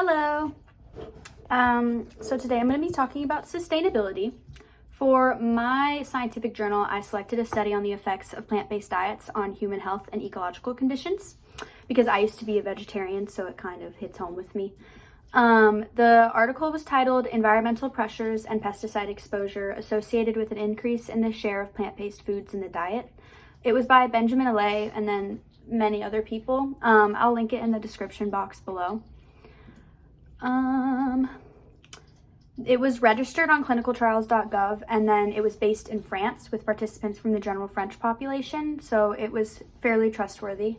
Hello. So today I'm going to be talking about sustainability. For my scientific journal, I selected a study on the effects of plant-based diets on human health and ecological conditions because I used to be a vegetarian, so it kind of hits home with me. The article was titled Environmental Pressures and Pesticide Exposure Associated with an Increase in the Share of Plant-Based Foods in the Diet. It was by Benjamin Allais and then many other people. I'll link it in the description box below. It was registered on clinicaltrials.gov, and then it was based in France with participants from the general French population, so it was fairly trustworthy.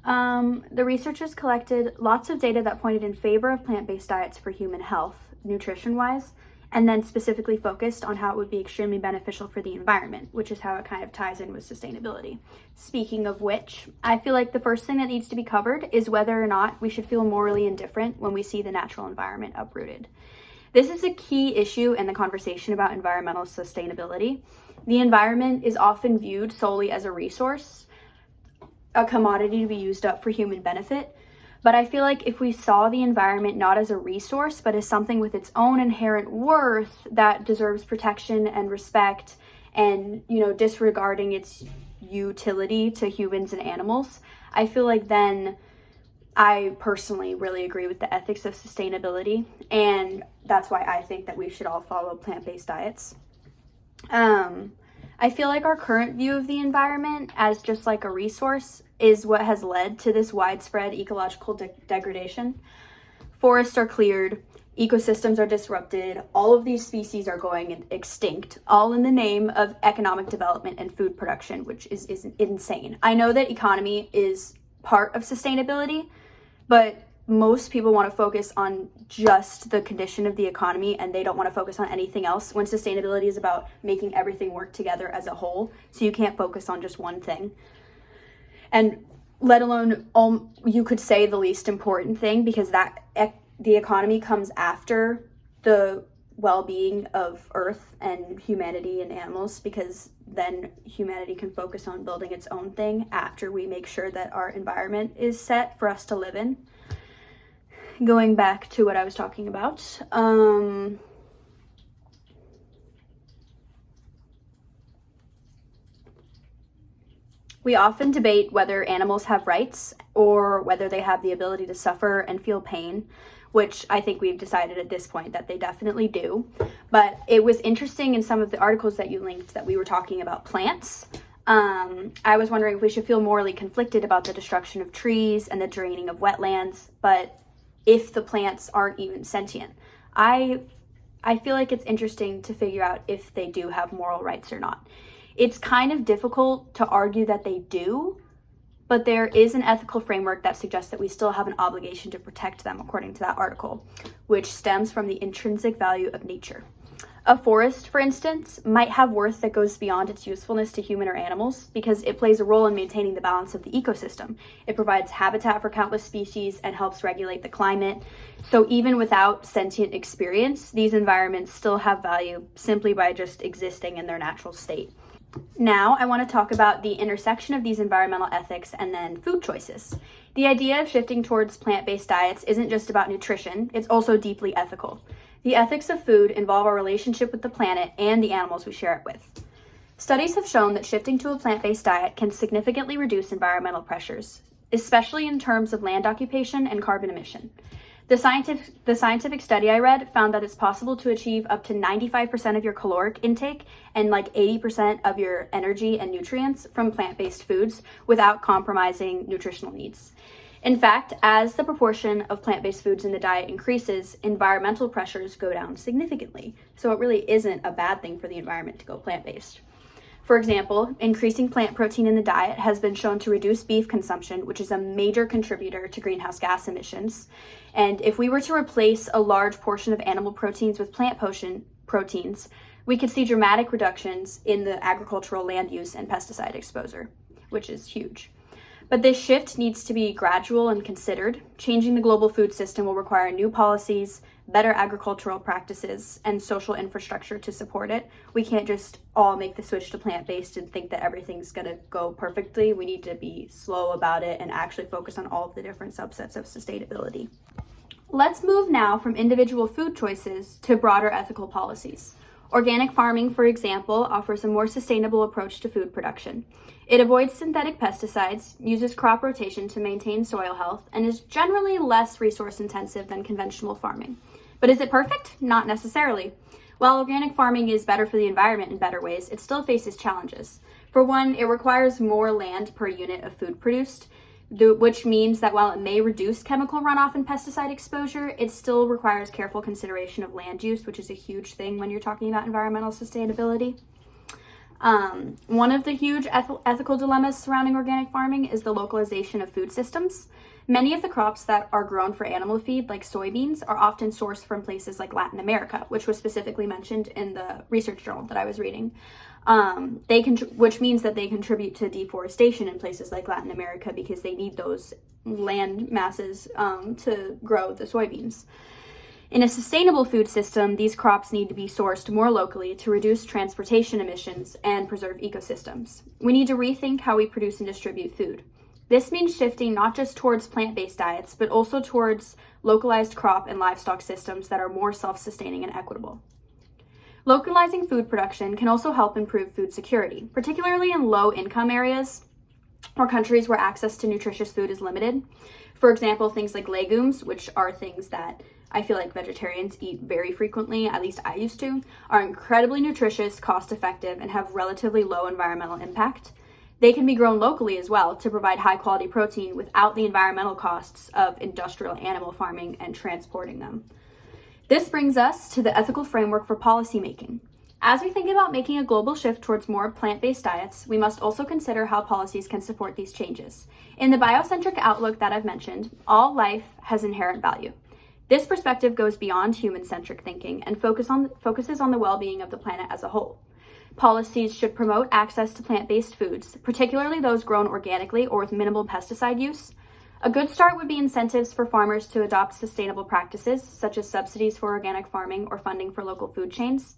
The researchers collected lots of data that pointed in favor of plant-based diets for human health, nutrition-wise, and then specifically focused on how it would be extremely beneficial for the environment, which is how it kind of ties in with sustainability. Speaking of which, I feel like the first thing that needs to be covered is whether or not we should feel morally indifferent when we see the natural environment uprooted. This is a key issue in the conversation about environmental sustainability. The environment is often viewed solely as a resource, a commodity to be used up for human benefit. But I feel like if we saw the environment not as a resource, but as something with its own inherent worth that deserves protection and respect and, disregarding its utility to humans and animals, I feel like then I personally really agree with the ethics of sustainability, and that's why I think that we should all follow plant-based diets. I feel like our current view of the environment as just like a resource is what has led to this widespread ecological degradation. Forests are cleared, ecosystems are disrupted, all of these species are going extinct, all in the name of economic development and food production, which is insane. I know that economy is part of sustainability, but most people want to focus on just the condition of the economy and they don't want to focus on anything else, when sustainability is about making everything work together as a whole. So you can't focus on just one thing. And let alone, you could say the least important thing, because the economy comes after the well-being of Earth and humanity and animals, because then humanity can focus on building its own thing after we make sure that our environment is set for us to live in. Going back to what I was talking about, we often debate whether animals have rights or whether they have the ability to suffer and feel pain, which I think we've decided at this point that they definitely do. But it was interesting in some of the articles that you linked that we were talking about plants. I was wondering if we should feel morally conflicted about the destruction of trees and the draining of wetlands, but if the plants aren't even sentient. I feel like it's interesting to figure out if they do have moral rights or not. It's kind of difficult to argue that they do, but there is an ethical framework that suggests that we still have an obligation to protect them, according to that article, which stems from the intrinsic value of nature. A forest, for instance, might have worth that goes beyond its usefulness to human or animals because it plays a role in maintaining the balance of the ecosystem. It provides habitat for countless species and helps regulate the climate. So even without sentient experience, these environments still have value simply by just existing in their natural state. Now, I want to talk about the intersection of these environmental ethics and then food choices. The idea of shifting towards plant-based diets isn't just about nutrition, it's also deeply ethical. The ethics of food involve our relationship with the planet and the animals we share it with. Studies have shown that shifting to a plant-based diet can significantly reduce environmental pressures, especially in terms of land occupation and carbon emission. The scientific study I read found that it's possible to achieve up to 95% of your caloric intake and like 80% of your energy and nutrients from plant-based foods without compromising nutritional needs. In fact, as the proportion of plant-based foods in the diet increases, environmental pressures go down significantly. So it really isn't a bad thing for the environment to go plant-based. For example, increasing plant protein in the diet has been shown to reduce beef consumption, which is a major contributor to greenhouse gas emissions. And if we were to replace a large portion of animal proteins with plant proteins, we could see dramatic reductions in the agricultural land use and pesticide exposure, which is huge. But this shift needs to be gradual and considered. Changing the global food system will require new policies, better agricultural practices, and social infrastructure to support it. We can't just all make the switch to plant-based and think that everything's gonna go perfectly. We need to be slow about it and actually focus on all of the different subsets of sustainability. Let's move now from individual food choices to broader ethical policies. Organic farming, for example, offers a more sustainable approach to food production. It avoids synthetic pesticides, uses crop rotation to maintain soil health, and is generally less resource intensive than conventional farming. But is it perfect? Not necessarily. While organic farming is better for the environment in better ways, it still faces challenges. For one, it requires more land per unit of food produced, which means that while it may reduce chemical runoff and pesticide exposure, it still requires careful consideration of land use, which is a huge thing when you're talking about environmental sustainability. One of the huge ethical dilemmas surrounding organic farming is the localization of food systems. Many of the crops that are grown for animal feed, like soybeans, are often sourced from places like Latin America, which was specifically mentioned in the research journal that I was reading. Which means that they contribute to deforestation in places like Latin America because they need those land masses to grow the soybeans. In a sustainable food system, these crops need to be sourced more locally to reduce transportation emissions and preserve ecosystems. We need to rethink how we produce and distribute food. This means shifting not just towards plant-based diets, but also towards localized crop and livestock systems that are more self-sustaining and equitable. Localizing food production can also help improve food security, particularly in low-income areas or countries where access to nutritious food is limited. For example, things like legumes, which are things that I feel like vegetarians eat very frequently, at least I used to, are incredibly nutritious, cost-effective, and have relatively low environmental impact. They can be grown locally as well to provide high-quality protein without the environmental costs of industrial animal farming and transporting them. This brings us to the ethical framework for policymaking. As we think about making a global shift towards more plant-based diets, we must also consider how policies can support these changes. In the biocentric outlook that I've mentioned, all life has inherent value. This perspective goes beyond human-centric thinking and focuses on the well-being of the planet as a whole. Policies should promote access to plant-based foods, particularly those grown organically or with minimal pesticide use. A good start would be incentives for farmers to adopt sustainable practices, such as subsidies for organic farming or funding for local food chains.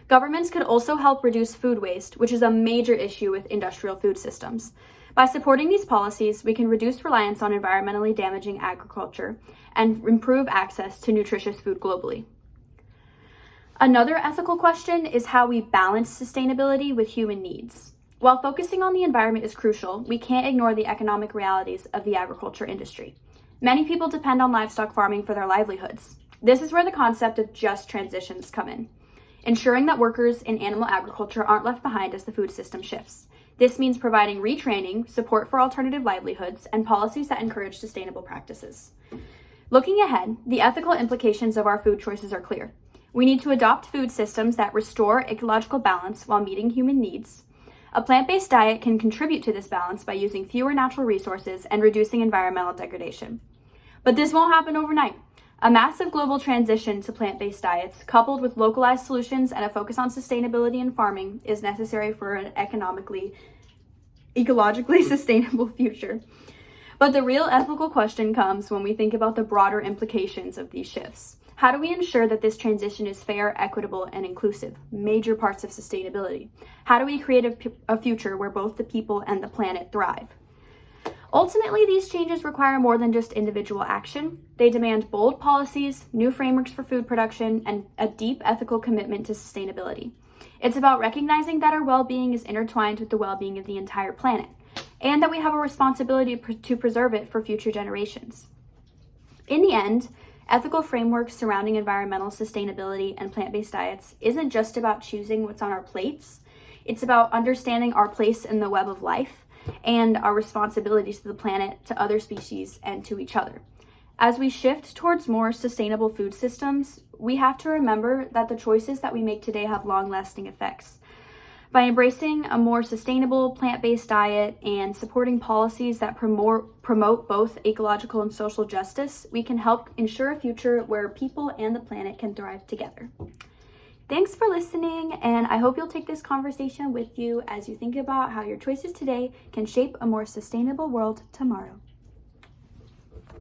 Governments could also help reduce food waste, which is a major issue with industrial food systems. By supporting these policies, we can reduce reliance on environmentally damaging agriculture and improve access to nutritious food globally. Another ethical question is how we balance sustainability with human needs. While focusing on the environment is crucial, we can't ignore the economic realities of the agriculture industry. Many people depend on livestock farming for their livelihoods. This is where the concept of just transitions come in, ensuring that workers in animal agriculture aren't left behind as the food system shifts. This means providing retraining, support for alternative livelihoods, and policies that encourage sustainable practices. Looking ahead, the ethical implications of our food choices are clear. We need to adopt food systems that restore ecological balance while meeting human needs. A plant-based diet can contribute to this balance by using fewer natural resources and reducing environmental degradation. But this won't happen overnight. A massive global transition to plant-based diets, coupled with localized solutions and a focus on sustainability in farming, is necessary for an ecologically sustainable future. But the real ethical question comes when we think about the broader implications of these shifts. How do we ensure that this transition is fair, equitable, and inclusive? Major parts of sustainability. How do we create a future where both the people and the planet thrive? Ultimately, these changes require more than just individual action. They demand bold policies, new frameworks for food production, and a deep ethical commitment to sustainability. It's about recognizing that our well-being is intertwined with the well-being of the entire planet, and that we have a responsibility to preserve it for future generations. In the end, ethical frameworks surrounding environmental sustainability and plant-based diets isn't just about choosing what's on our plates. It's about understanding our place in the web of life and our responsibilities to the planet, to other species, and to each other. As we shift towards more sustainable food systems, we have to remember that the choices that we make today have long-lasting effects. By embracing a more sustainable plant-based diet and supporting policies that promote both ecological and social justice, we can help ensure a future where people and the planet can thrive together. Thanks for listening, and I hope you'll take this conversation with you as you think about how your choices today can shape a more sustainable world tomorrow.